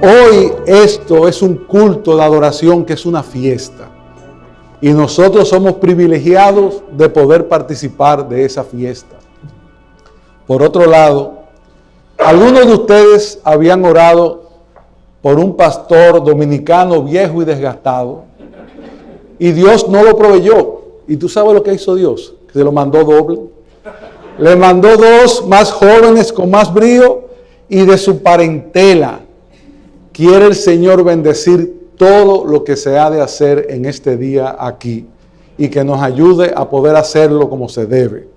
Hoy esto es un culto de adoración que es una fiesta. Y nosotros somos privilegiados de poder participar de esa fiesta. Por otro lado, algunos de ustedes habían orado por un pastor dominicano viejo y desgastado, y Dios no lo proveyó. ¿Y tú sabes lo que hizo Dios? Que se lo mandó doble. Le mandó dos más jóvenes con más brío y de su parentela. Quiere el Señor bendecir todo lo que se ha de hacer en este día aquí y que nos ayude a poder hacerlo como se debe.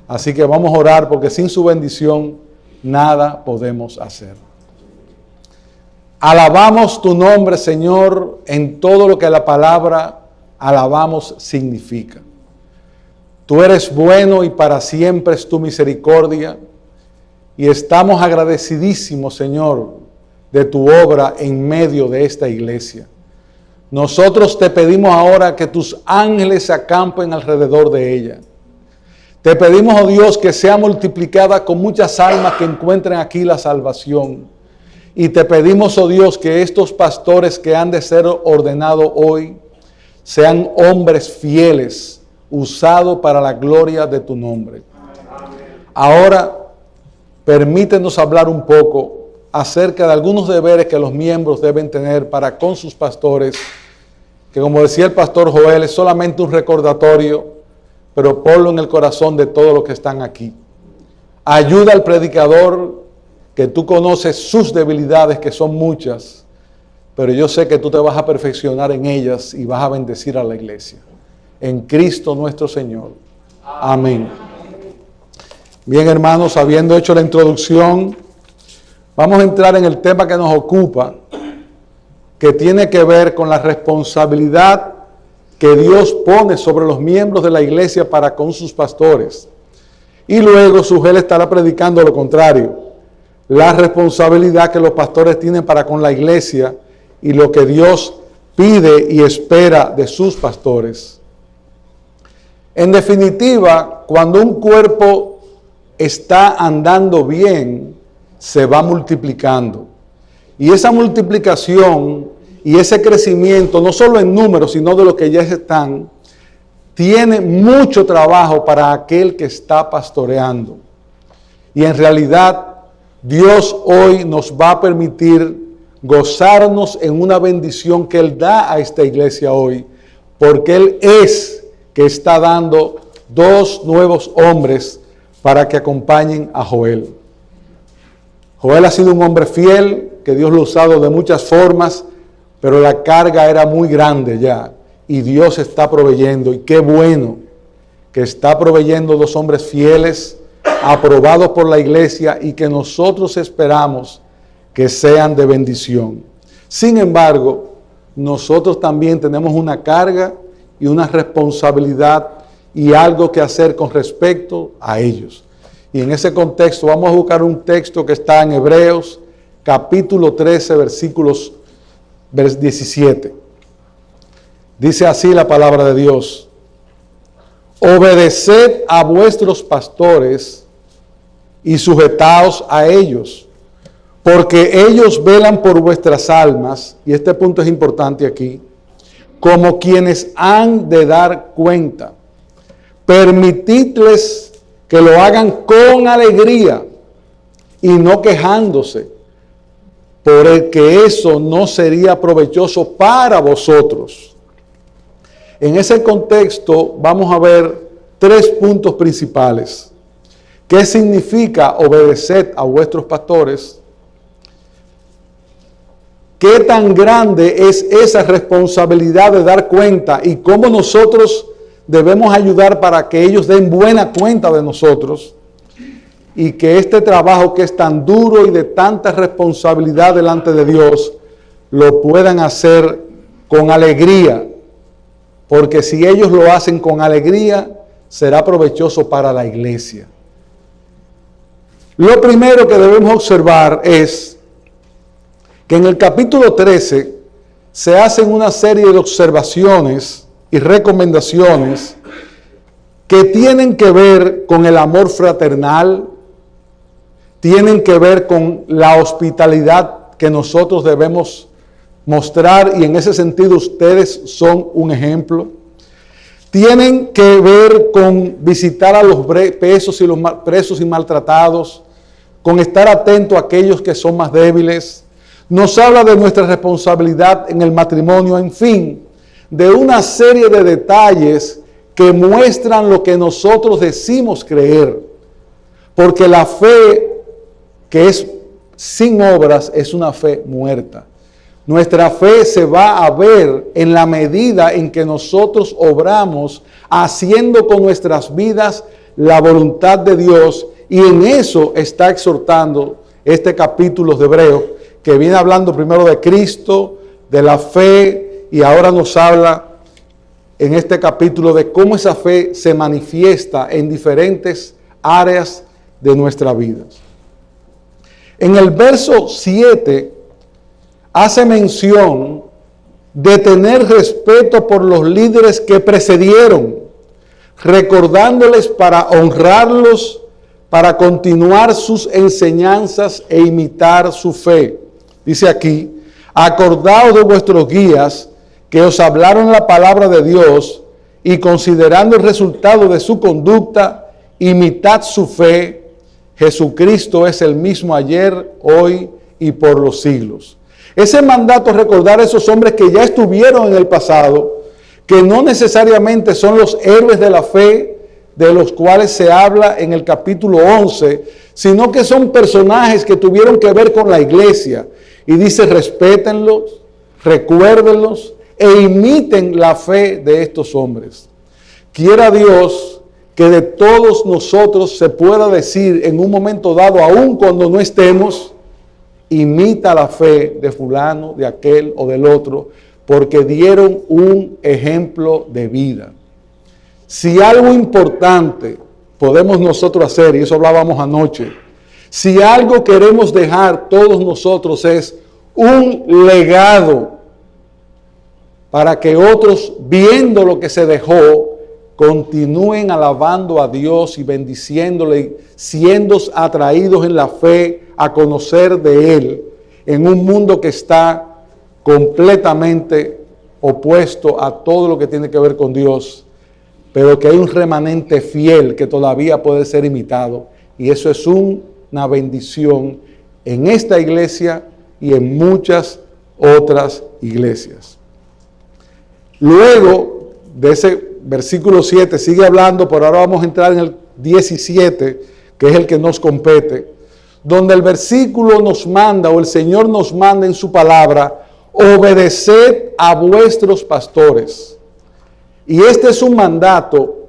Así que vamos a orar porque sin su bendición nada podemos hacer. Alabamos tu nombre, Señor, en todo lo que la palabra alabamos significa. Tú eres bueno y para siempre es tu misericordia. Y estamos agradecidísimos, Señor, de tu obra en medio de esta iglesia. Nosotros te pedimos ahora que tus ángeles se acampen alrededor de ella. Te pedimos, oh Dios, que sea multiplicada con muchas almas que encuentren aquí la salvación. Y te pedimos, oh Dios, que estos pastores que han de ser ordenados hoy sean hombres fieles, usados para la gloria de tu nombre. Ahora, permítenos hablar un poco acerca de algunos deberes que los miembros deben tener para con sus pastores, que como decía el pastor Joel, es solamente un recordatorio, pero ponlo en el corazón de todos los que están aquí. Ayuda al predicador, que tú conoces sus debilidades, que son muchas, pero yo sé que tú te vas a perfeccionar en ellas y vas a bendecir a la iglesia. En Cristo nuestro Señor. Amén. Bien, hermanos, habiendo hecho la introducción, vamos a entrar en el tema que nos ocupa, que tiene que ver con la responsabilidad que Dios pone sobre los miembros de la iglesia para con sus pastores. Y luego Sugel estará predicando lo contrario, la responsabilidad que los pastores tienen para con la iglesia y lo que Dios pide y espera de sus pastores. En definitiva, cuando un cuerpo está andando bien, se va multiplicando. Y esa multiplicación y ese crecimiento, no solo en números, sino de los que ya están, tiene mucho trabajo para aquel que está pastoreando. Y en realidad, Dios hoy nos va a permitir gozarnos en una bendición que Él da a esta iglesia hoy, porque Él es que está dando dos nuevos hombres para que acompañen a Joel. Joel ha sido un hombre fiel, que Dios lo ha usado de muchas formas, pero la carga era muy grande ya, y Dios está proveyendo, y qué bueno que está proveyendo dos hombres fieles, aprobados por la iglesia, y que nosotros esperamos que sean de bendición. Sin embargo, nosotros también tenemos una carga y una responsabilidad y algo que hacer con respecto a ellos. Y en ese contexto vamos a buscar un texto que está en Hebreos, capítulo 13, versículos 17. Dice así la palabra de Dios: obedeced a vuestros pastores y sujetaos a ellos, porque ellos velan por vuestras almas, y este punto es importante aquí, como quienes han de dar cuenta. Permitidles que lo hagan con alegría y no quejándose, porque eso no sería provechoso para vosotros. En ese contexto vamos a ver tres puntos principales. ¿Qué significa obedecer a vuestros pastores? ¿Qué tan grande es esa responsabilidad de dar cuenta y cómo nosotros debemos ayudar para que ellos den buena cuenta de nosotros? Y que este trabajo que es tan duro y de tanta responsabilidad delante de Dios, lo puedan hacer con alegría. Porque si ellos lo hacen con alegría, será provechoso para la iglesia. Lo primero que debemos observar es que en el capítulo 13 se hacen una serie de observaciones y recomendaciones que tienen que ver con el amor fraternal, tienen que ver con la hospitalidad que nosotros debemos mostrar, y en ese sentido ustedes son un ejemplo. Tienen que ver con visitar a los presos y maltratados, con estar atento a aquellos que son más débiles. Nos habla de nuestra responsabilidad en el matrimonio, en fin, de una serie de detalles que muestran lo que nosotros decimos creer. Porque la fe que es sin obras es una fe muerta. Nuestra fe se va a ver en la medida en que nosotros obramos haciendo con nuestras vidas la voluntad de Dios, y en eso está exhortando este capítulo de Hebreos, que viene hablando primero de Cristo, de la fe, y ahora nos habla en este capítulo de cómo esa fe se manifiesta en diferentes áreas de nuestra vida. En el verso 7 hace mención de tener respeto por los líderes que precedieron, recordándoles para honrarlos, para continuar sus enseñanzas e imitar su fe. Dice aquí: acordaos de vuestros guías que os hablaron la palabra de Dios, y considerando el resultado de su conducta, imitad su fe. Jesucristo es el mismo ayer, hoy y por los siglos. Ese mandato es recordar a esos hombres que ya estuvieron en el pasado, que no necesariamente son los héroes de la fe de los cuales se habla en el capítulo 11, sino que son personajes que tuvieron que ver con la iglesia. Y dice: respétenlos, recuérdenlos e imiten la fe de estos hombres. Quiera Dios que de todos nosotros se pueda decir en un momento dado, aun cuando no estemos: imita la fe de fulano, de aquel o del otro, porque dieron un ejemplo de vida. Si algo importante podemos nosotros hacer, y eso hablábamos anoche, si algo queremos dejar todos nosotros, es un legado para que otros, viendo lo que se dejó, continúen alabando a Dios y bendiciéndole, siendo atraídos en la fe a conocer de Él, en un mundo que está completamente opuesto a todo lo que tiene que ver con Dios, pero que hay un remanente fiel que todavía puede ser imitado, y eso es una bendición en esta iglesia y en muchas otras iglesias. Luego de ese versículo 7 sigue hablando, pero ahora vamos a entrar en el 17, que es el que nos compete, donde el versículo nos manda, o el Señor nos manda en su palabra: obedeced a vuestros pastores. Y este es un mandato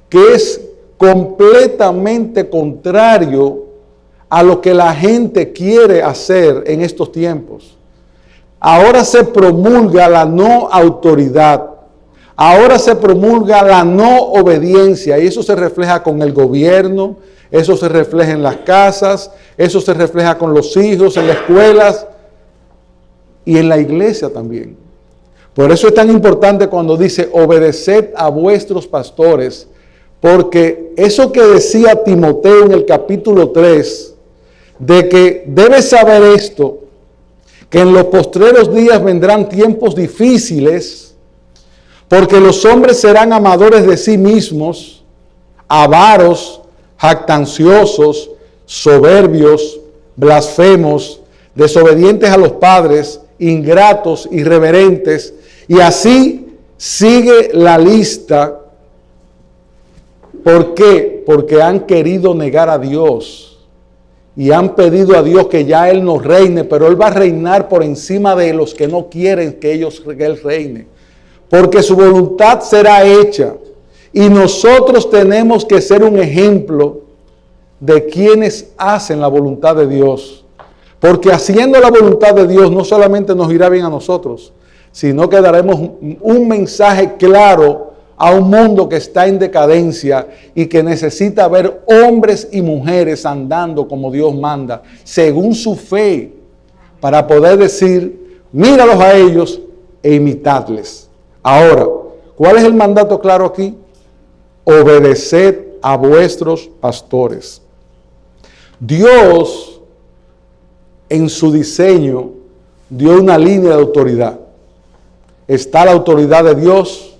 que es completamente contrario a lo que la gente quiere hacer en estos tiempos. Ahora se promulga la no autoridad. Ahora se promulga la no obediencia, y eso se refleja con el gobierno, eso se refleja en las casas, eso se refleja con los hijos, en las escuelas y en la iglesia también. Por eso es tan importante cuando dice: obedeced a vuestros pastores, porque eso que decía Timoteo en el capítulo 3, de que debes saber esto, que en los postreros días vendrán tiempos difíciles, porque los hombres serán amadores de sí mismos, avaros, jactanciosos, soberbios, blasfemos, desobedientes a los padres, ingratos, irreverentes, y así sigue la lista. ¿Por qué? Porque han querido negar a Dios y han pedido a Dios que ya Él no reine, pero Él va a reinar por encima de los que no quieren que Él reine, porque su voluntad será hecha. Y nosotros tenemos que ser un ejemplo de quienes hacen la voluntad de Dios. Porque haciendo la voluntad de Dios no solamente nos irá bien a nosotros, sino que daremos un mensaje claro a un mundo que está en decadencia y que necesita ver hombres y mujeres andando como Dios manda, según su fe, para poder decir: míralos a ellos e imitadles. Ahora, ¿cuál es el mandato claro aquí? Obedeced a vuestros pastores. Dios en su diseño dio una línea de autoridad. Está la autoridad de Dios,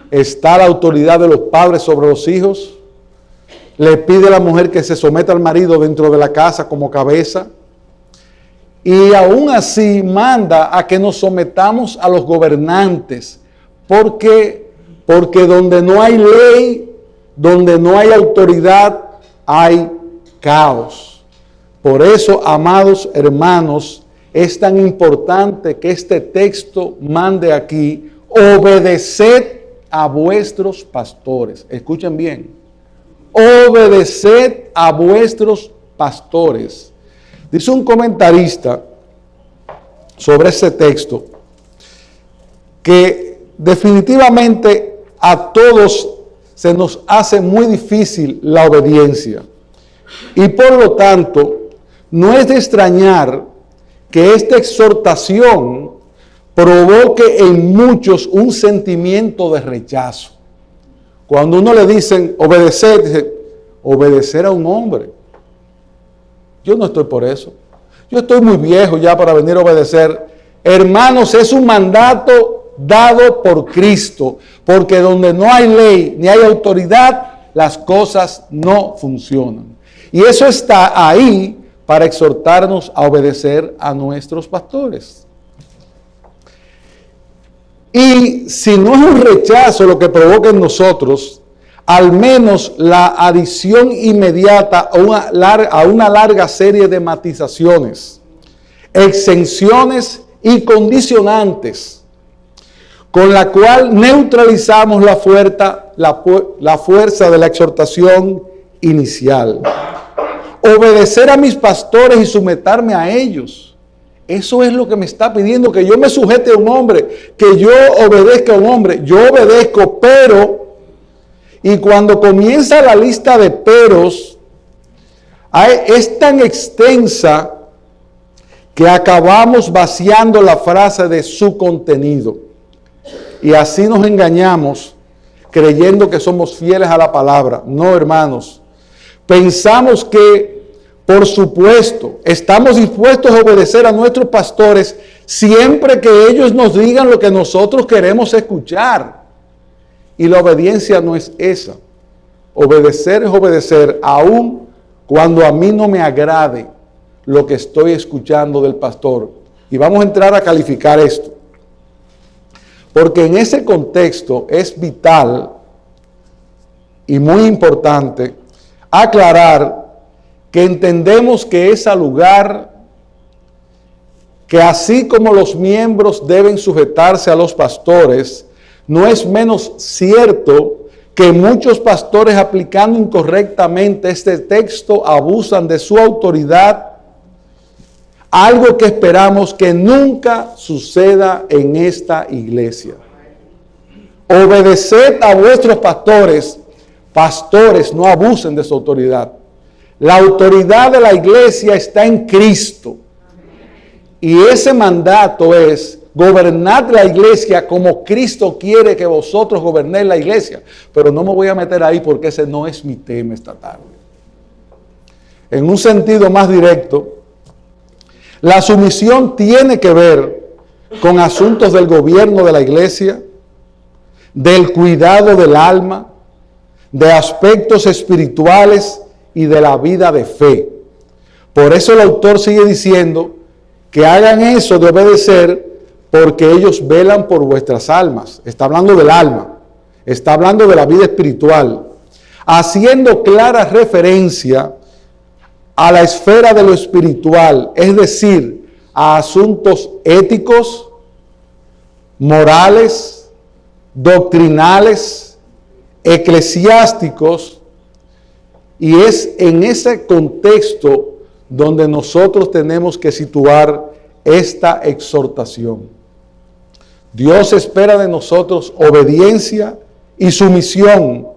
está la autoridad de los padres sobre los hijos. Le pide a la mujer que se someta al marido dentro de la casa como cabeza. Y aún así manda a que nos sometamos a los gobernantes. Porque donde no hay ley, donde no hay autoridad, hay caos. Por eso, amados hermanos, es tan importante que este texto mande aquí: obedeced a vuestros pastores. Escuchen bien. Obedeced a vuestros pastores. Dice un comentarista sobre ese texto que definitivamente a todos se nos hace muy difícil la obediencia. Y por lo tanto, no es de extrañar que esta exhortación provoque en muchos un sentimiento de rechazo. Cuando uno le dicen obedecer, dice, obedecer a un hombre. Yo no estoy por eso. Yo estoy muy viejo ya para venir a obedecer. Hermanos, es un mandato dado por Cristo, porque donde no hay ley ni hay autoridad, las cosas no funcionan. Y eso está ahí para exhortarnos a obedecer a nuestros pastores. Y si no es un rechazo lo que provoca en nosotros, al menos la adición inmediata a una larga serie de matizaciones, exenciones y condicionantes, con la cual neutralizamos la fuerza de la exhortación inicial. Obedecer a mis pastores y someterme a ellos. Eso es lo que me está pidiendo, que yo me sujete a un hombre, que yo obedezca a un hombre. Yo obedezco, pero, y cuando comienza la lista de peros, es tan extensa que acabamos vaciando la frase de su contenido. Y así nos engañamos creyendo que somos fieles a la palabra. No, hermanos. Pensamos que, por supuesto, estamos dispuestos a obedecer a nuestros pastores siempre que ellos nos digan lo que nosotros queremos escuchar. Y la obediencia no es esa. Obedecer es obedecer aun cuando a mí no me agrade lo que estoy escuchando del pastor. Y vamos a entrar a calificar esto. Porque en ese contexto es vital y muy importante aclarar que entendemos que es al lugar que así como los miembros deben sujetarse a los pastores, no es menos cierto que muchos pastores, aplicando incorrectamente este texto, abusan de su autoridad, algo que esperamos que nunca suceda en esta iglesia. Obedeced a vuestros pastores. Pastores, no abusen de su autoridad. La autoridad de la iglesia está en Cristo. Y ese mandato es: gobernad la iglesia como Cristo quiere que vosotros gobernéis la iglesia. Pero no me voy a meter ahí porque ese no es mi tema esta tarde. En un sentido más directo, la sumisión tiene que ver con asuntos del gobierno de la iglesia, del cuidado del alma, de aspectos espirituales y de la vida de fe. Por eso el autor sigue diciendo que hagan eso de obedecer, porque ellos velan por vuestras almas. Está hablando del alma, está hablando de la vida espiritual, haciendo clara referencia a la esfera de lo espiritual, es decir, a asuntos éticos, morales, doctrinales, eclesiásticos, y es en ese contexto donde nosotros tenemos que situar esta exhortación. Dios espera de nosotros obediencia y sumisión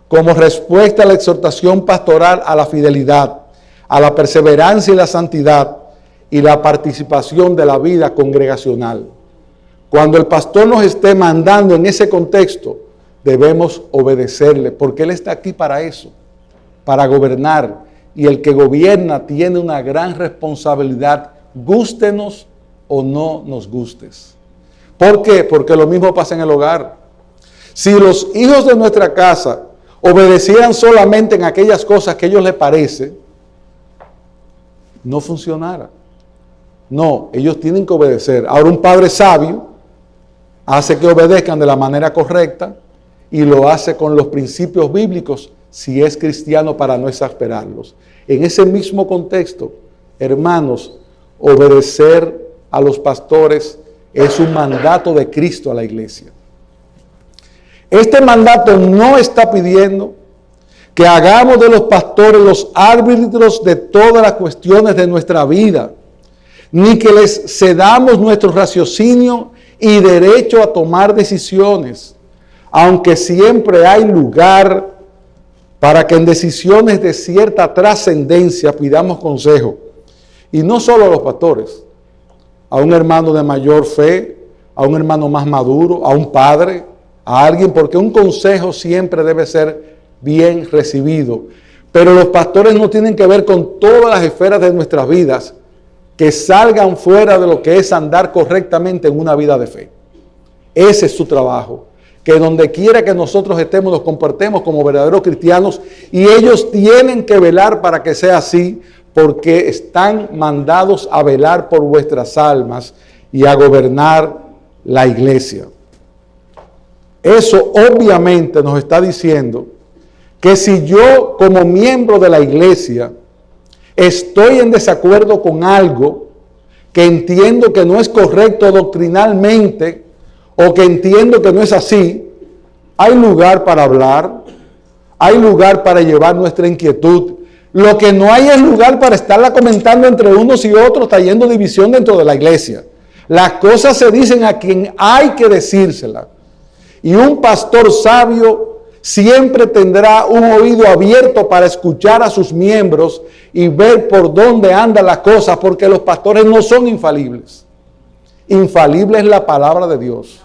como respuesta a la exhortación pastoral a la fidelidad, a la perseverancia y la santidad y la participación de la vida congregacional. Cuando el pastor nos esté mandando en ese contexto, debemos obedecerle, porque Él está aquí para eso, para gobernar y el que gobierna tiene una gran responsabilidad, gústenos o no nos gustes. ¿Por qué? Porque lo mismo pasa en el hogar. Si los hijos de nuestra casa obedecieran solamente en aquellas cosas que a ellos les parece, no funcionara. No, ellos tienen que obedecer. Ahora, un padre sabio hace que obedezcan de la manera correcta y lo hace con los principios bíblicos si es cristiano, para no exasperarlos. En ese mismo contexto, hermanos, obedecer a los pastores es un mandato de Cristo a la iglesia. Este mandato no está pidiendo que hagamos de los pastores los árbitros de todas las cuestiones de nuestra vida, ni que les cedamos nuestro raciocinio y derecho a tomar decisiones, aunque siempre hay lugar para que en decisiones de cierta trascendencia pidamos consejo. Y no solo a los pastores, a un hermano de mayor fe, a un hermano más maduro, a un padre, a alguien, porque un consejo siempre debe ser bien recibido. Pero los pastores no tienen que ver con todas las esferas de nuestras vidas que salgan fuera de lo que es andar correctamente en una vida de fe. Ese es su trabajo. Que donde quiera que nosotros estemos nos comportemos como verdaderos cristianos, y ellos tienen que velar para que sea así, porque están mandados a velar por vuestras almas y a gobernar la iglesia. Eso obviamente nos está diciendo que si yo como miembro de la iglesia estoy en desacuerdo con algo que entiendo que no es correcto doctrinalmente, o que entiendo que no es así, hay lugar para hablar, hay lugar para llevar nuestra inquietud. Lo que no hay es lugar para estarla comentando entre unos y otros, trayendo división dentro de la iglesia. Las cosas se dicen a quien hay que decírselas. Y un pastor sabio siempre tendrá un oído abierto para escuchar a sus miembros y ver por dónde andan las cosas, porque los pastores no son infalibles. Infalible es la palabra de Dios.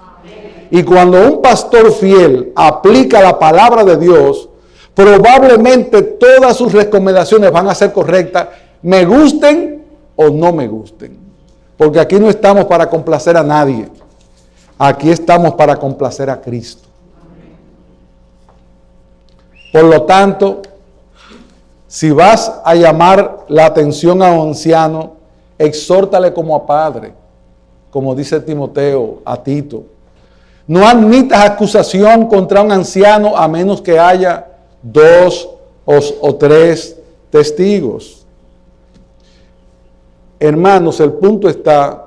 Y cuando un pastor fiel aplica la palabra de Dios, probablemente todas sus recomendaciones van a ser correctas, me gusten o no me gusten. Porque aquí no estamos para complacer a nadie. Aquí estamos para complacer a Cristo. Por lo tanto, si vas a llamar la atención a un anciano, exhórtale como a padre, como dice Timoteo a Tito. No admitas acusación contra un anciano a menos que haya 2 o 3 testigos. Hermanos, el punto está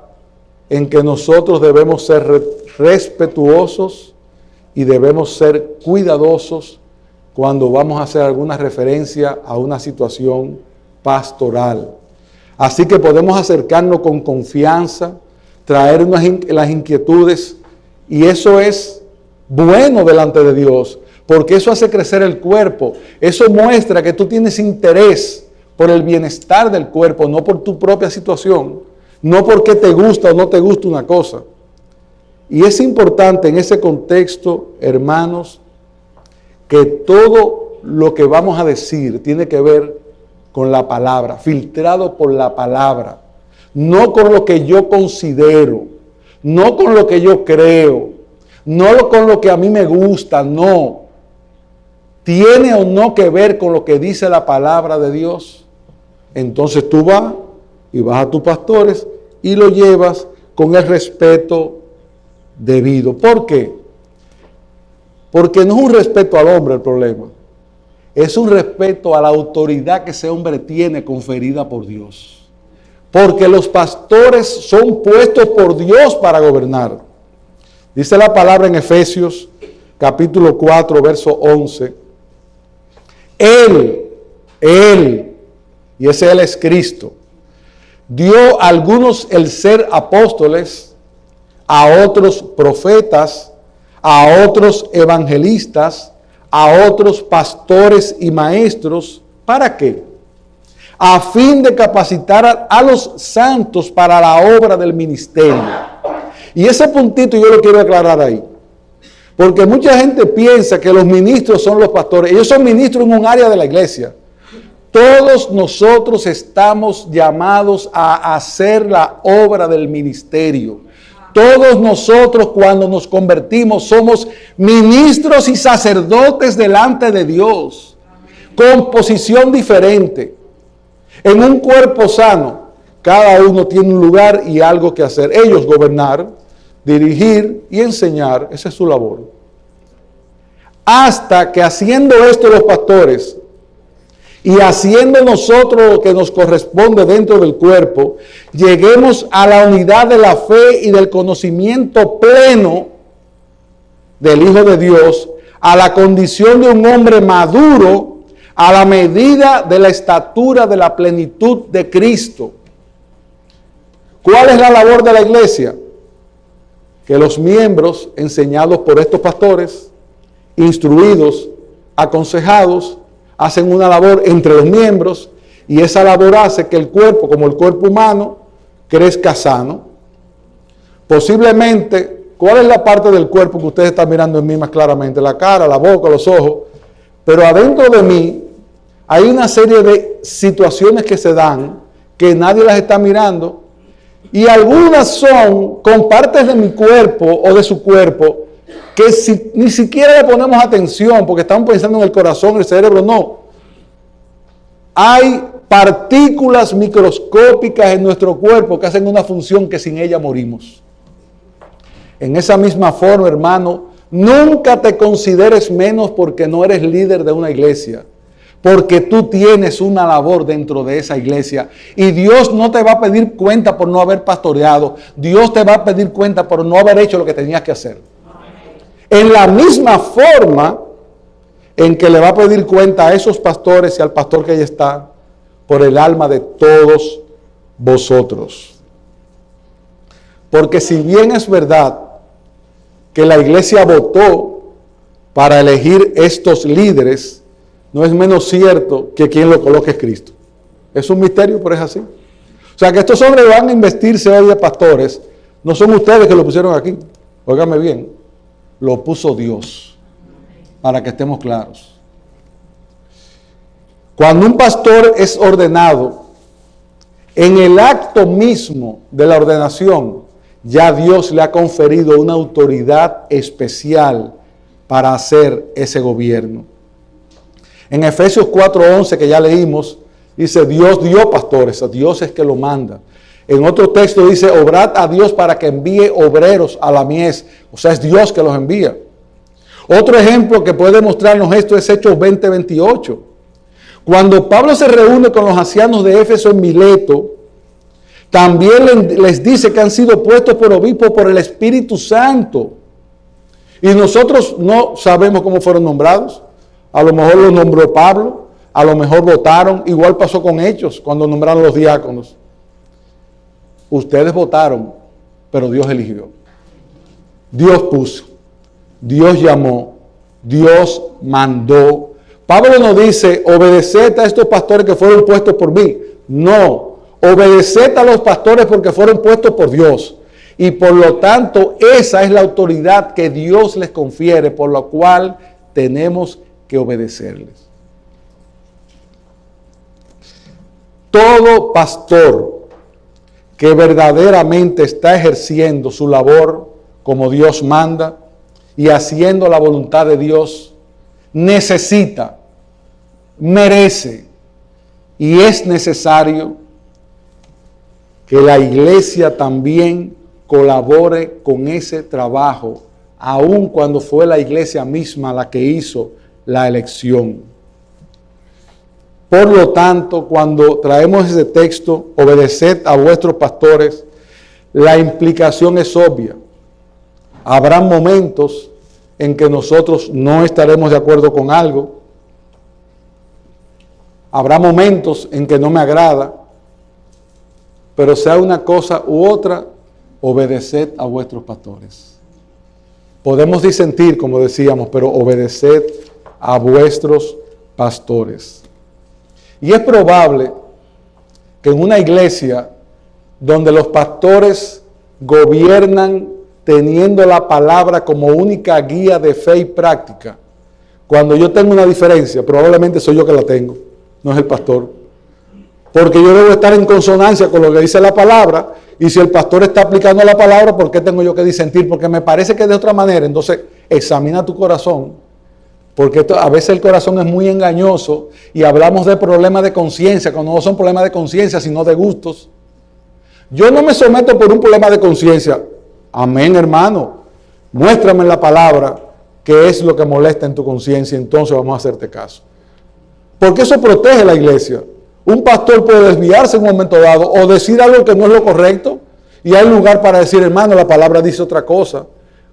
en que nosotros debemos ser respetuosos y debemos ser cuidadosos cuando vamos a hacer alguna referencia a una situación pastoral. Así que podemos acercarnos con confianza, traer las inquietudes, y eso es bueno delante de Dios, porque eso hace crecer el cuerpo. Eso muestra que tú tienes interés por el bienestar del cuerpo, no por tu propia situación, no porque te gusta o no te gusta una cosa. Y es importante en ese contexto, hermanos, que todo lo que vamos a decir tiene que ver con la palabra, filtrado por la palabra, no con lo que yo considero, no con lo que yo creo, no con lo que a mí me gusta, no. ¿Tiene o no que ver con lo que dice la palabra de Dios? Entonces tú vas y vas a tus pastores y lo llevas con el respeto debido. ¿Por qué? Porque no es un respeto al hombre el problema, es un respeto a la autoridad que ese hombre tiene conferida por Dios. Porque los pastores son puestos por Dios para gobernar. Dice la palabra en Efesios capítulo 4, verso 11. Él, y ese Él es Cristo, dio a algunos el ser apóstoles, a otros profetas, a otros evangelistas, a otros pastores y maestros. ¿Para qué? A fin de capacitar a los santos para la obra del ministerio. Y ese puntito yo lo quiero aclarar ahí. Porque mucha gente piensa que los ministros son los pastores. Ellos son ministros en un área de la iglesia. Todos nosotros estamos llamados a hacer la obra del ministerio. Todos nosotros cuando nos convertimos somos ministros y sacerdotes delante de Dios, con posición diferente. En un cuerpo sano, cada uno tiene un lugar y algo que hacer. Ellos gobernar, dirigir y enseñar, esa es su labor. Hasta que haciendo esto los pastores y haciendo nosotros lo que nos corresponde dentro del cuerpo, lleguemos a la unidad de la fe y del conocimiento pleno del Hijo de Dios, a la condición de un hombre maduro, a la medida de la estatura de la plenitud de Cristo. ¿Cuál es la labor de la iglesia? Que los miembros, enseñados por estos pastores, instruidos, aconsejados, hacen una labor entre los miembros, y esa labor hace que el cuerpo, como el cuerpo humano, crezca sano. Posiblemente, ¿cuál es la parte del cuerpo que ustedes están mirando en mí más claramente? La cara, la boca, los ojos. Pero adentro de mí hay una serie de situaciones que se dan que nadie las está mirando, y algunas son con partes de mi cuerpo o de su cuerpo que ni siquiera le ponemos atención porque estamos pensando en el corazón, el cerebro, no. Hay partículas microscópicas en nuestro cuerpo que hacen una función que sin ella morimos. En esa misma forma, hermano, nunca te consideres menos porque no eres líder de una iglesia, porque tú tienes una labor dentro de esa iglesia y Dios no te va a pedir cuenta por no haber pastoreado, Dios te va a pedir cuenta por no haber hecho lo que tenías que hacer. En la misma forma en que le va a pedir cuenta a esos pastores y al pastor que ahí está por el alma de todos vosotros. Porque si bien es verdad que la iglesia votó para elegir estos líderes, no es menos cierto que quien lo coloque es Cristo. Es un misterio, pero es así. O sea que estos hombres van a investirse hoy de pastores, no son ustedes que lo pusieron aquí. Óigame bien. Lo puso Dios, para que estemos claros. Cuando un pastor es ordenado, en el acto mismo de la ordenación, ya Dios le ha conferido una autoridad especial para hacer ese gobierno. En Efesios 4:11, que ya leímos, dice, Dios dio pastores, a Dios es que lo manda. En otro texto dice, obrad a Dios para que envíe obreros a la mies. O sea, es Dios que los envía. Otro ejemplo que puede mostrarnos esto es Hechos 20:28. Cuando Pablo se reúne con los ancianos de Éfeso en Mileto, también les dice que han sido puestos por obispos por el Espíritu Santo. Y nosotros no sabemos cómo fueron nombrados. A lo mejor los nombró Pablo, a lo mejor votaron. Igual pasó con Hechos cuando nombraron los diáconos. Ustedes votaron, pero Dios eligió. Dios puso, Dios llamó, Dios mandó. Pablo no dice, obedeced a estos pastores que fueron puestos por mí. No, obedeced a los pastores porque fueron puestos por Dios. Y por lo tanto, esa es la autoridad que Dios les confiere, por lo cual tenemos que obedecerles. Todo pastor que verdaderamente está ejerciendo su labor como Dios manda y haciendo la voluntad de Dios, necesita, merece y es necesario que la iglesia también colabore con ese trabajo, aun cuando fue la iglesia misma la que hizo la elección. Por lo tanto, cuando traemos ese texto, obedeced a vuestros pastores, la implicación es obvia. Habrá momentos en que nosotros no estaremos de acuerdo con algo. Habrá momentos en que no me agrada. Pero sea una cosa u otra, obedeced a vuestros pastores. Podemos disentir, como decíamos, pero obedeced a vuestros pastores. Y es probable que en una iglesia donde los pastores gobiernan teniendo la palabra como única guía de fe y práctica, cuando yo tengo una diferencia, probablemente soy yo que la tengo. no es el pastor. Porque yo debo estar en consonancia con lo que dice la palabra, y si el pastor está aplicando la palabra, ¿por qué tengo yo que disentir? Porque me parece que es de otra manera. Entonces, examina tu corazón, porque a veces el corazón es muy engañoso y hablamos de problemas de conciencia, cuando no son problemas de conciencia, sino de gustos. Yo no me someto por un problema de conciencia. Amén, hermano. Muéstrame en la palabra qué es lo que molesta en tu conciencia, entonces vamos a hacerte caso. Porque eso protege la iglesia. Un pastor puede desviarse en un momento dado o decir algo que no es lo correcto, y hay lugar para decir, hermano, la palabra dice otra cosa,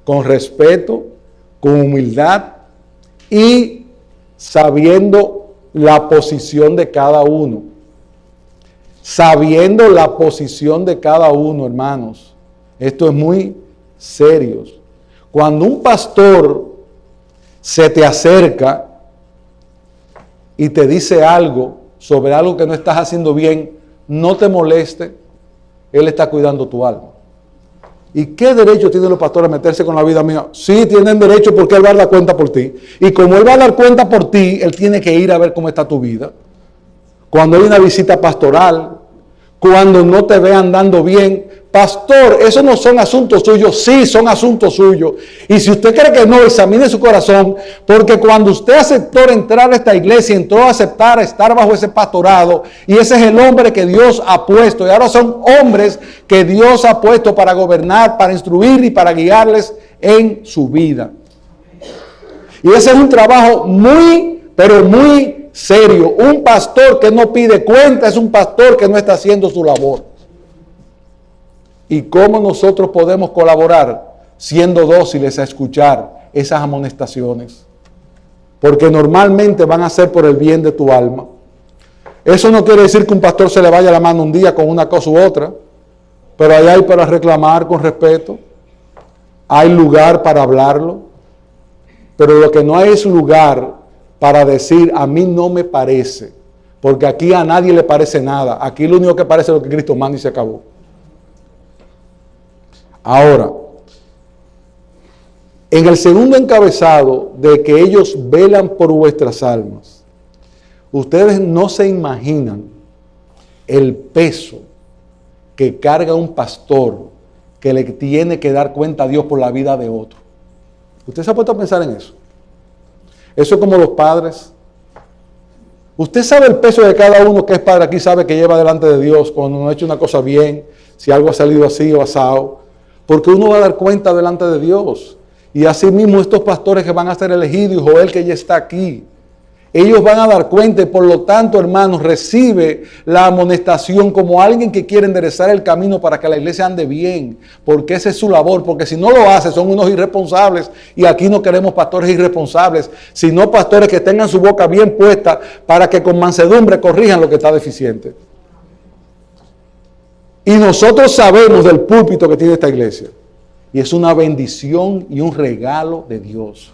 con respeto, con humildad y sabiendo la posición de cada uno. Sabiendo la posición de cada uno, hermanos. Esto es muy serio. Cuando un pastor se te acerca y te dice algo sobre algo que no estás haciendo bien, no te moleste, él está cuidando tu alma. ¿Y qué derecho tienen los pastores a meterse con la vida mía? Sí, tienen derecho, porque él va a dar cuenta por ti. Y como él va a dar cuenta por ti, él tiene que ir a ver cómo está tu vida. Cuando hay una visita pastoral, cuando no te vean andando bien, pastor, esos no son asuntos suyos. Sí, son asuntos suyos. Y si usted cree que no, examine su corazón, porque cuando usted aceptó entrar a esta iglesia, entró a aceptar estar bajo ese pastorado, y ese es el hombre que Dios ha puesto, y ahora son hombres que Dios ha puesto para gobernar, para instruir y para guiarles en su vida. Y ese es un trabajo muy, pero muy serio. Un pastor que no pide cuenta es un pastor que no está haciendo su labor. ¿Y cómo nosotros podemos colaborar? Siendo dóciles a escuchar esas amonestaciones. Porque normalmente van a ser por el bien de tu alma. Eso no quiere decir que un pastor se le vaya la mano un día con una cosa u otra. Pero ahí hay para reclamar con respeto. Hay lugar para hablarlo. Pero lo que no hay es lugar para decir, a mí no me parece. Porque aquí a nadie le parece nada. Aquí lo único que parece es lo que Cristo manda y se acabó. Ahora, en el segundo encabezado de que ellos velan por vuestras almas, ustedes no se imaginan el peso que carga un pastor que le tiene que dar cuenta a Dios por la vida de otro. ¿Usted se ha puesto a pensar en eso? Eso es como los padres. Usted sabe el peso de cada uno que es padre aquí, sabe que lleva delante de Dios cuando no ha hecho una cosa bien, si algo ha salido así o asado. Porque uno va a dar cuenta delante de Dios. Y así mismo estos pastores que van a ser elegidos, y Joel que ya está aquí, ellos van a dar cuenta, y por lo tanto, hermanos, recibe la amonestación como alguien que quiere enderezar el camino para que la iglesia ande bien, porque esa es su labor. Porque si no lo hace, son unos irresponsables, y aquí no queremos pastores irresponsables, sino pastores que tengan su boca bien puesta para que con mansedumbre corrijan lo que está deficiente. Y nosotros sabemos del púlpito que tiene esta iglesia. Y es una bendición y un regalo de Dios.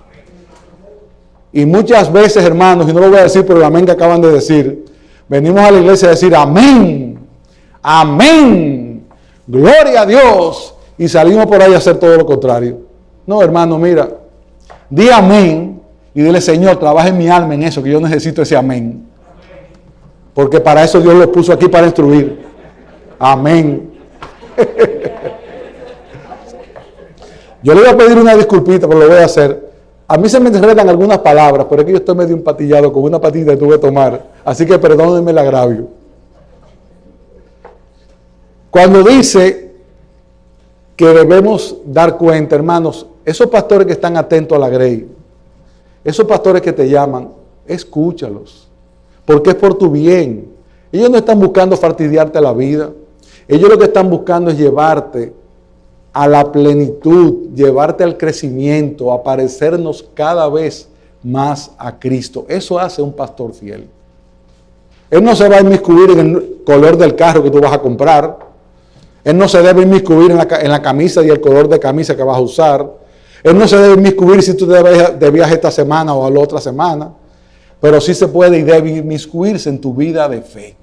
Y muchas veces, hermanos, y no lo voy a decir por el amén que acaban de decir, venimos a la iglesia a decir amén, amén, gloria a Dios, y salimos por ahí a hacer todo lo contrario. No, hermano, mira, di amén y dile, Señor, trabaja en mi alma en eso, que yo necesito ese amén. Porque para eso Dios lo puso aquí, para instruir. Amén. Yo le voy a pedir una disculpita, pero lo voy a hacer. A mí se me enredan algunas palabras, pero es que yo estoy medio empatillado con una patita que tuve que tomar. Así que perdónenme el agravio. Cuando dice que debemos dar cuenta, hermanos, esos pastores que están atentos a la grey, esos pastores que te llaman, escúchalos, porque es por tu bien. Ellos no están buscando fastidiarte la vida. Ellos lo que están buscando es llevarte a la plenitud, llevarte al crecimiento, a parecernos cada vez más a Cristo. Eso hace un pastor fiel. Él no se va a inmiscuir en el color del carro que tú vas a comprar. Él no se debe inmiscuir en la camisa y el color de camisa que vas a usar. Él no se debe inmiscuir si tú de viaje esta semana o a la otra semana. Pero sí se puede y debe inmiscuirse en tu vida de fe,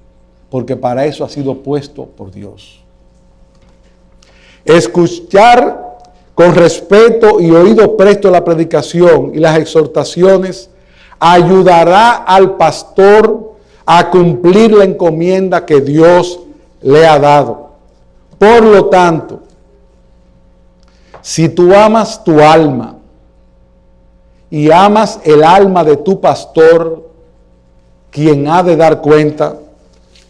porque para eso ha sido puesto por Dios. Escuchar con respeto y oído presto la predicación y las exhortaciones ayudará al pastor a cumplir la encomienda que Dios le ha dado. Por lo tanto, si tú amas tu alma y amas el alma de tu pastor, quien ha de dar cuenta,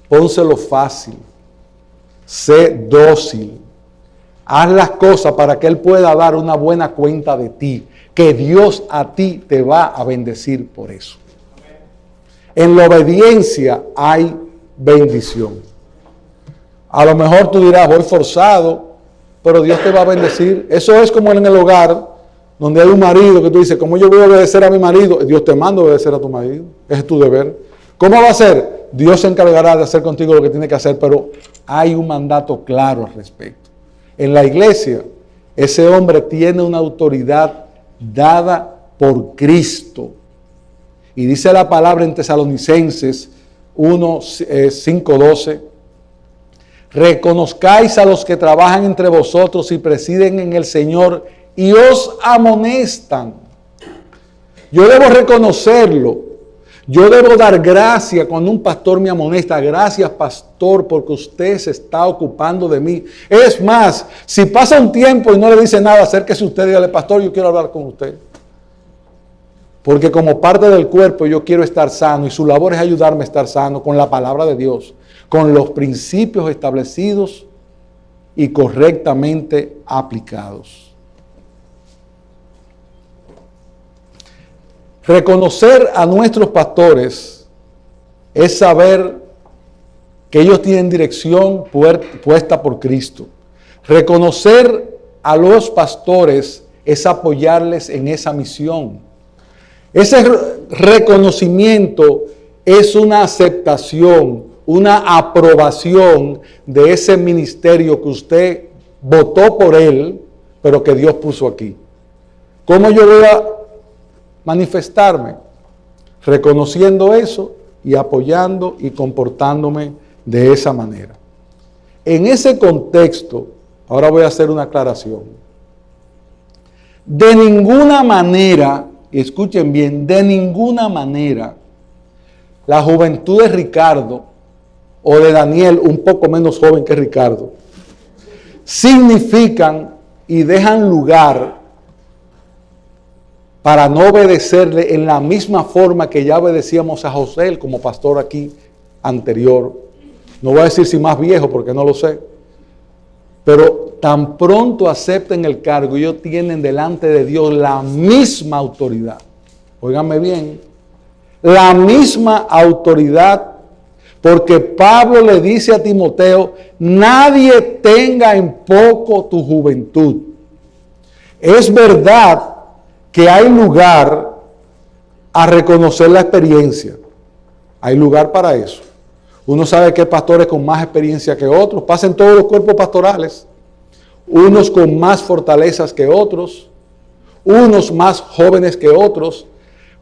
pónselo fácil, sé dócil, haz las cosas para que Él pueda dar una buena cuenta de ti, que Dios a ti te va a bendecir por eso. En la obediencia hay bendición. A lo mejor tú dirás, voy forzado, pero Dios te va a bendecir. Eso es como en el hogar, donde hay un marido que tú dices, ¿cómo yo voy a obedecer a mi marido? Dios te manda a obedecer a tu marido. Es tu deber. ¿Cómo va a ser? Dios se encargará de hacer contigo lo que tiene que hacer, pero hay un mandato claro al respecto. En la iglesia, ese hombre tiene una autoridad dada por Cristo. Y dice la palabra en Tesalonicenses 5:12, reconozcáis a los que trabajan entre vosotros y presiden en el Señor y os amonestan. Yo debo reconocerlo. Yo debo dar gracias cuando un pastor me amonesta. Gracias, pastor, porque usted se está ocupando de mí. Es más, si pasa un tiempo y no le dice nada, acérquese usted y dígale, pastor, yo quiero hablar con usted. Porque como parte del cuerpo yo quiero estar sano y su labor es ayudarme a estar sano con la palabra de Dios, con los principios establecidos y correctamente aplicados. Reconocer a nuestros pastores es saber que ellos tienen dirección puesta por Cristo. Reconocer a los pastores es apoyarles en esa misión. Ese reconocimiento es una aceptación, una aprobación de ese ministerio que usted votó por él, pero que Dios puso aquí. ¿Cómo yo voy a manifestarme? Reconociendo eso y apoyando y comportándome de esa manera. En ese contexto, ahora voy a hacer una aclaración. De ninguna manera, escuchen bien, de ninguna manera la juventud de Ricardo o de Daniel, un poco menos joven que Ricardo, significan y dejan lugar para no obedecerle en la misma forma que ya obedecíamos a José como pastor aquí anterior. No voy a decir si más viejo porque no lo sé, pero tan pronto acepten el cargo, ellos tienen delante de Dios la misma autoridad. Óiganme bien, la misma autoridad, porque Pablo le dice a Timoteo, nadie tenga en poco tu juventud. Es verdad que hay lugar a reconocer la experiencia. Hay lugar para eso. Uno sabe que hay pastores con más experiencia que otros. Pasa en todos los cuerpos pastorales. Unos con más fortalezas que otros. Unos más jóvenes que otros.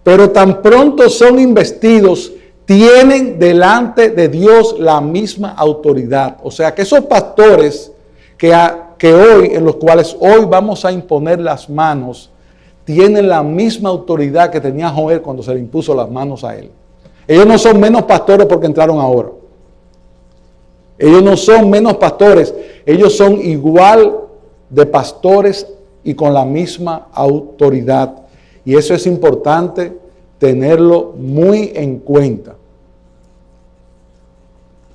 Pero tan pronto son investidos, tienen delante de Dios la misma autoridad. O sea que esos pastores que hoy, en los cuales hoy vamos a imponer las manos, tienen la misma autoridad que tenía Joel cuando se le impuso las manos a él. Ellos no son menos pastores porque entraron ahora. Ellos no son menos pastores. Ellos son igual de pastores y con la misma autoridad. Y eso es importante tenerlo muy en cuenta.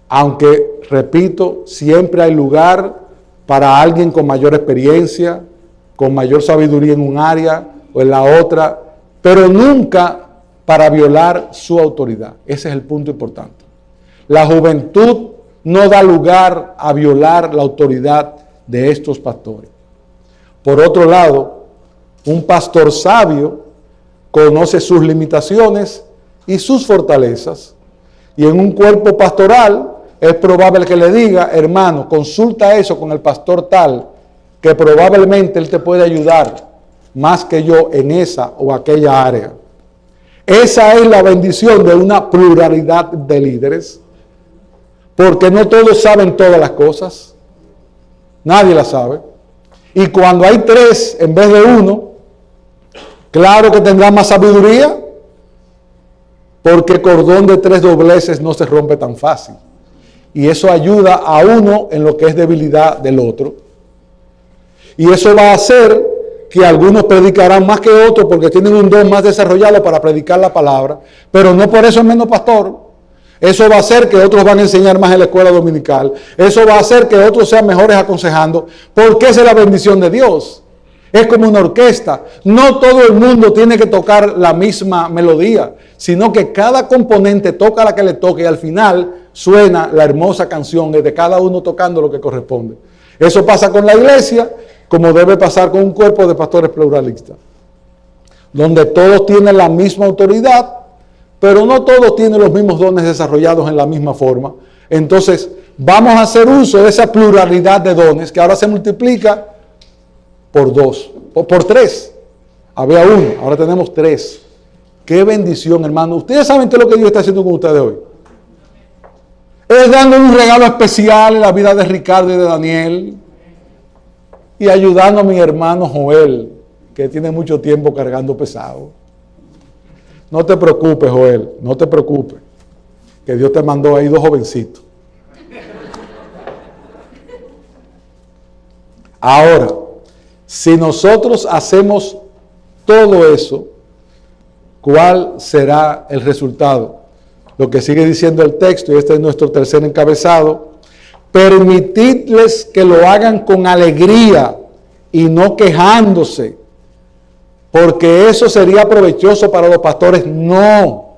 Aunque, repito, siempre hay lugar para alguien con mayor experiencia, con mayor sabiduría en un área o en la otra, pero nunca para violar su autoridad. Ese es el punto importante. La juventud no da lugar a violar la autoridad de estos pastores. Por otro lado, un pastor sabio conoce sus limitaciones y sus fortalezas. Y en un cuerpo pastoral es probable que le diga, hermano, consulta eso con el pastor tal, que probablemente él te puede ayudar más que yo en esa o aquella área. Esa es la bendición de una pluralidad de líderes, porque no todos saben todas las cosas, nadie las sabe. Y cuando hay tres en vez de uno, claro que tendrán más sabiduría, porque cordón de 3 dobleces no se rompe tan fácil. Y eso ayuda a uno en lo que es debilidad del otro. Y eso va a hacer que algunos predicarán más que otros porque tienen un don más desarrollado para predicar la palabra, pero no por eso es menos pastor. Eso va a hacer que otros van a enseñar más en la escuela dominical. Eso va a hacer que otros sean mejores aconsejando, porque esa es la bendición de Dios. Es como una orquesta. No todo el mundo tiene que tocar la misma melodía, sino que cada componente toca la que le toque y al final suena la hermosa canción de cada uno tocando lo que corresponde. Eso pasa con la iglesia, como debe pasar con un cuerpo de pastores pluralistas, donde todos tienen la misma autoridad, pero no todos tienen los mismos dones desarrollados en la misma forma. Entonces, vamos a hacer uso de esa pluralidad de dones que ahora se multiplica por 2 o por 3. Había 1, ahora tenemos 3. Qué bendición, hermano. Ustedes saben qué es lo que Dios está haciendo con ustedes hoy. Es dando un regalo especial en la vida de Ricardo y de Daniel y ayudando a mi hermano Joel, que tiene mucho tiempo cargando pesado. No te preocupes, Joel, no te preocupes, que Dios te mandó ahí 2 jovencitos. Ahora, si nosotros hacemos todo eso, ¿cuál será el resultado? Lo que sigue diciendo el texto, y este es nuestro tercer encabezado: permitidles que lo hagan con alegría y no quejándose, porque eso sería provechoso para los pastores. No,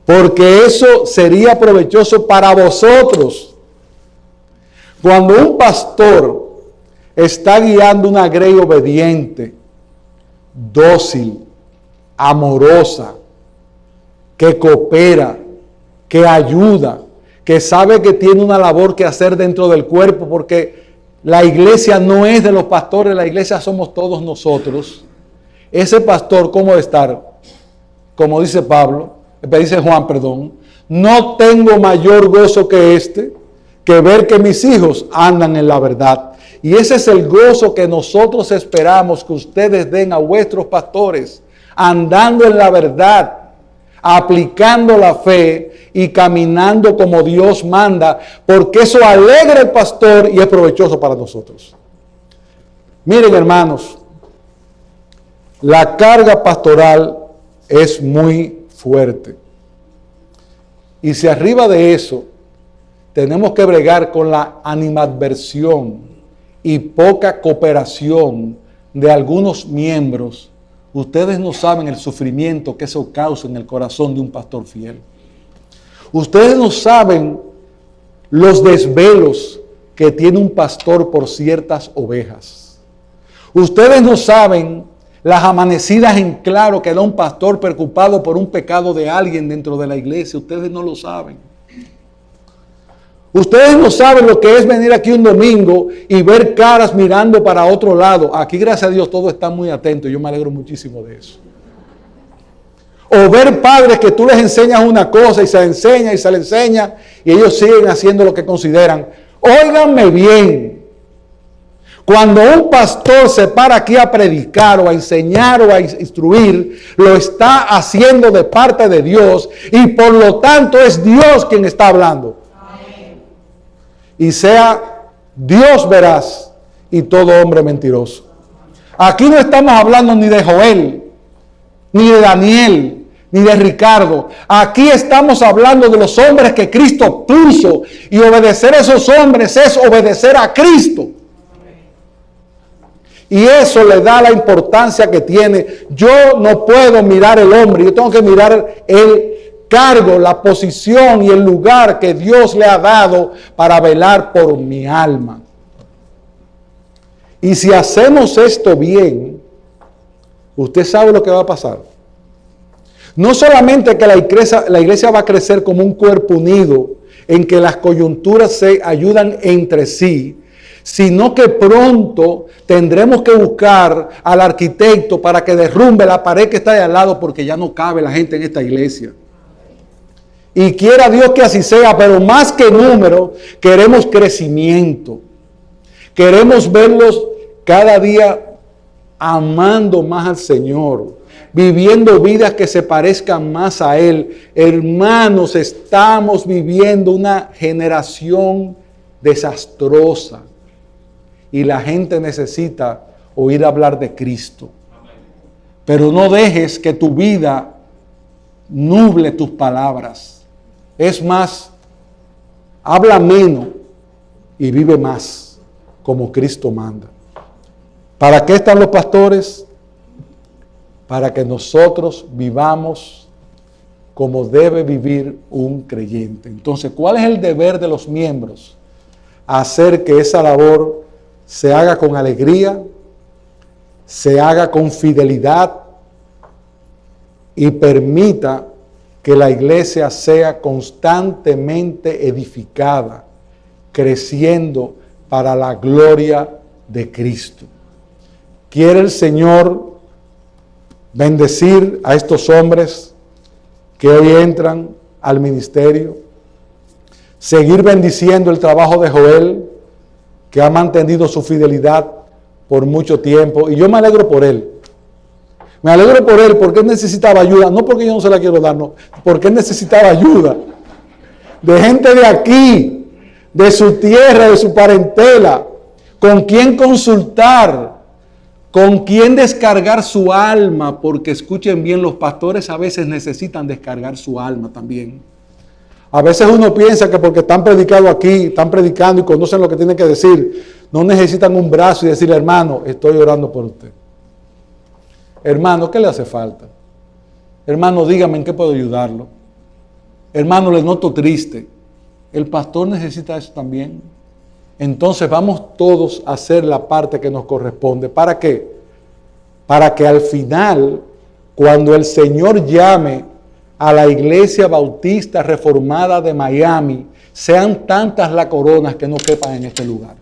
porque eso sería provechoso para vosotros. Cuando un pastor está guiando una grey obediente, dócil, amorosa, que coopera, que ayuda, que sabe que tiene una labor que hacer dentro del cuerpo, porque la iglesia no es de los pastores, la iglesia somos todos nosotros. Ese pastor, ¿cómo debe estar? Como dice Juan, no tengo mayor gozo que este, que ver que mis hijos andan en la verdad. Y ese es el gozo que nosotros esperamos que ustedes den a vuestros pastores, andando en la verdad, aplicando la fe y caminando como Dios manda, porque eso alegra al pastor y es provechoso para nosotros. Miren, hermanos, la carga pastoral es muy fuerte. Y si arriba de eso tenemos que bregar con la animadversión y poca cooperación de algunos miembros, ustedes no saben el sufrimiento que eso causa en el corazón de un pastor fiel. Ustedes no saben los desvelos que tiene un pastor por ciertas ovejas. Ustedes no saben las amanecidas en claro que da un pastor preocupado por un pecado de alguien dentro de la iglesia. Ustedes no lo saben. Ustedes no saben lo que es venir aquí un domingo y ver caras mirando para otro lado. Aquí, gracias a Dios, todos están muy atentos. Yo me alegro muchísimo de eso. O ver padres que tú les enseñas una cosa y se le enseña y ellos siguen haciendo lo que consideran. Óiganme bien. Cuando un pastor se para aquí a predicar o a enseñar o a instruir, lo está haciendo de parte de Dios y por lo tanto es Dios quien está hablando. Amén. Y sea Dios veraz y todo hombre mentiroso. Aquí no estamos hablando ni de Joel, ni de Daniel, ni de Ricardo. Aquí estamos hablando de los hombres que Cristo puso y obedecer a esos hombres es obedecer a Cristo. Y eso le da la importancia que tiene. Yo no puedo mirar el hombre, yo tengo que mirar el cargo, la posición y el lugar que Dios le ha dado para velar por mi alma. Y si hacemos esto bien, usted sabe lo que va a pasar. No solamente que la iglesia va a crecer como un cuerpo unido, en que las coyunturas se ayudan entre sí, sino que pronto tendremos que buscar al arquitecto para que derrumbe la pared que está de al lado, porque ya no cabe la gente en esta iglesia. Y quiera Dios que así sea, pero más que número, queremos crecimiento. Queremos verlos cada día amando más al Señor, viviendo vidas que se parezcan más a Él. Hermanos, estamos viviendo una generación desastrosa y la gente necesita oír hablar de Cristo. Pero no dejes que tu vida nuble tus palabras. Es más, habla menos y vive más, como Cristo manda. ¿Para qué están los pastores? Para que nosotros vivamos como debe vivir un creyente. Entonces, ¿cuál es el deber de los miembros? Hacer que esa labor se haga con alegría, se haga con fidelidad y permita que la iglesia sea constantemente edificada, creciendo para la gloria de Cristo. ¿Quiere el Señor bendecir a estos hombres que hoy entran al ministerio? Seguir bendiciendo el trabajo de Joel, que ha mantenido su fidelidad por mucho tiempo. Y yo me alegro por él. Me alegro por él porque él necesitaba ayuda. No porque yo no se la quiero dar, no. Porque él necesitaba ayuda. De gente de aquí, de su tierra, de su parentela. Con quien consultar. Con quien descargar su alma. Porque escuchen bien, los pastores a veces necesitan descargar su alma también. A veces uno piensa que porque están predicando aquí, están predicando y conocen lo que tienen que decir, no necesitan un brazo y decirle, hermano, estoy orando por usted. Hermano, ¿qué le hace falta? Hermano, dígame en qué puedo ayudarlo. Hermano, le noto triste. El pastor necesita eso también. Entonces vamos todos a hacer la parte que nos corresponde. ¿Para qué? Para que al final, cuando el Señor llame a la Iglesia Bautista Reformada de Miami, sean tantas las coronas que no quepan en este lugar.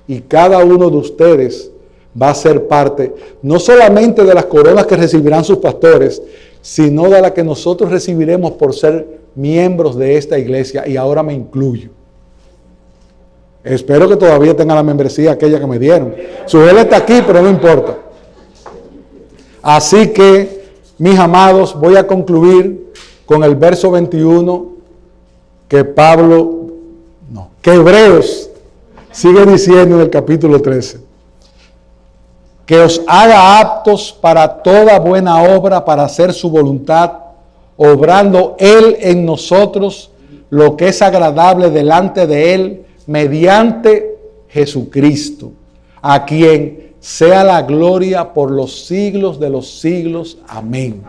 Y cada uno de ustedes va a ser parte, no solamente de las coronas que recibirán sus pastores, sino de las que nosotros recibiremos por ser miembros de esta iglesia, y ahora me incluyo. Espero que todavía tenga la membresía aquella que me dieron. Su él está aquí, pero no importa. Así que, mis amados, voy a concluir con el verso 21 que Hebreos sigue diciendo en el capítulo 13. Que os haga aptos para toda buena obra, para hacer su voluntad, obrando Él en nosotros lo que es agradable delante de Él, mediante Jesucristo, a quien sea la gloria por los siglos de los siglos. Amén.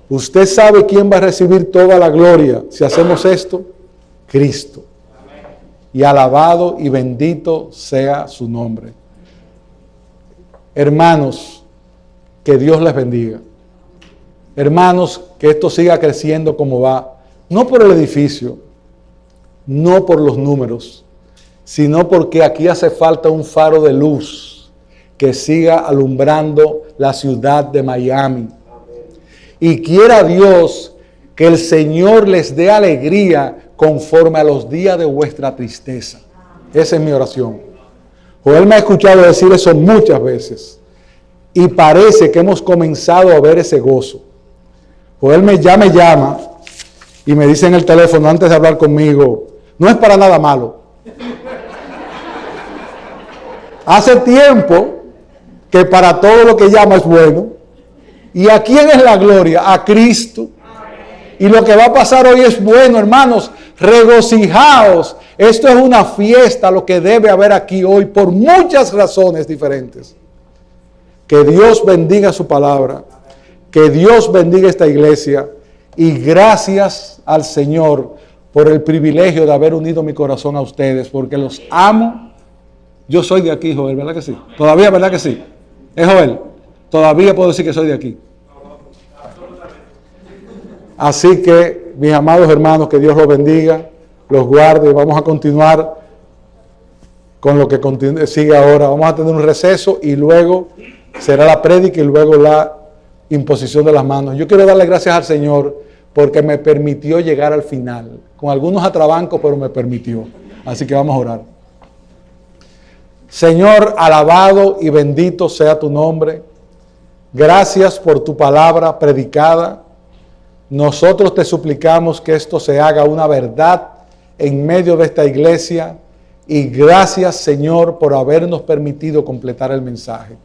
Usted sabe quién va a recibir toda la gloria si hacemos esto. Cristo. Y alabado y bendito sea su nombre. Hermanos, que Dios les bendiga. Hermanos, que esto siga creciendo como va. No por el edificio, no por los números, sino porque aquí hace falta un faro de luz que siga alumbrando la ciudad de Miami. Y quiera Dios que el Señor les dé alegría conforme a los días de vuestra tristeza. Esa es mi oración. Joel me ha escuchado decir eso muchas veces. Y parece que hemos comenzado a ver ese gozo. Joel me llama y me dice en el teléfono antes de hablar conmigo, no es para nada malo. Hace tiempo que para todo lo que llama es bueno. ¿Y a quién es la gloria? A Cristo. Y lo que va a pasar hoy es bueno, hermanos. Regocijaos. Esto es una fiesta, lo que debe haber aquí hoy, por muchas razones diferentes. Que Dios bendiga su palabra. Que Dios bendiga esta iglesia. Y gracias al Señor por el privilegio de haber unido mi corazón a ustedes, porque los amo. Yo soy de aquí, Joel, ¿verdad que sí? Todavía, ¿verdad que sí? ¿Es Joel? Todavía puedo decir que soy de aquí. Así que, mis amados hermanos, que Dios los bendiga, los guarde. Vamos a continuar con lo que sigue ahora. Vamos a tener un receso y luego será la prédica y luego la imposición de las manos. Yo quiero darle gracias al Señor porque me permitió llegar al final. Con algunos atrabancos, pero me permitió. Así que vamos a orar. Señor, alabado y bendito sea tu nombre. Gracias por tu palabra predicada. Nosotros te suplicamos que esto se haga una verdad en medio de esta iglesia. Y gracias, Señor, por habernos permitido completar el mensaje.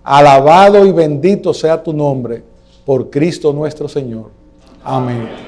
Alabado y bendito sea tu nombre, por Cristo nuestro Señor. Amén.